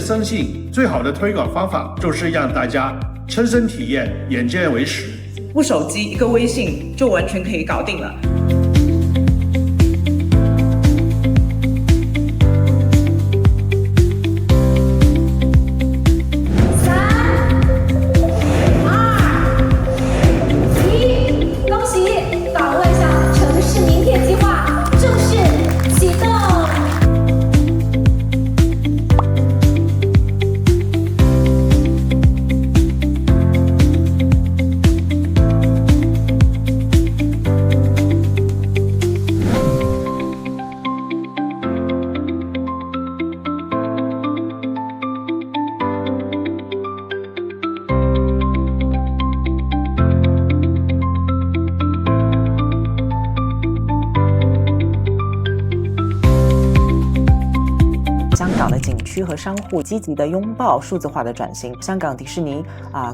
相信最好的推广方法就是让大家亲身体验，眼见为实。部手机一个微信就完全可以搞定了。香港的景区和商户积极地拥抱数字化的转型，香港迪士尼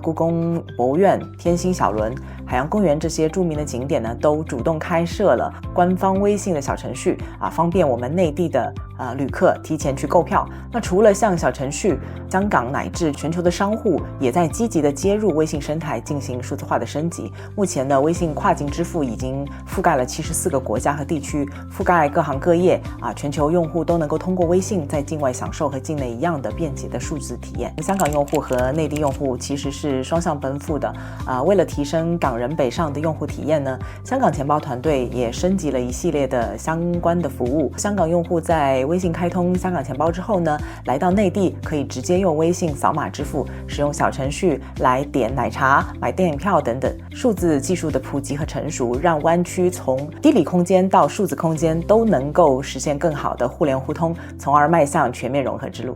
故宫博物院、天星小轮、海洋公园这些著名的景点呢，都主动开设了官方微信的小程序方便我们内地的旅客提前去购票。那除了像小程序，香港乃至全球的商户也在积极地接入微信生态进行数字化的升级。目前呢，微信跨境支付已经覆盖了74个国家和地区，覆盖各行各业全球用户都能够通过微信在境外享受和境内一样的便捷的数字体验。香港用户和内地用户其实是双向奔赴的为了提升港人北上的用户体验呢，香港钱包团队也升级了一系列的相关的服务。香港用户在微信开通香港钱包之后呢，来到内地可以直接用微信扫码支付，使用小程序来点奶茶、买电影票等等。数字技术的普及和成熟，让湾区从地理空间到数字空间都能够实现更好的互联互通，从而迈向全面融合之路。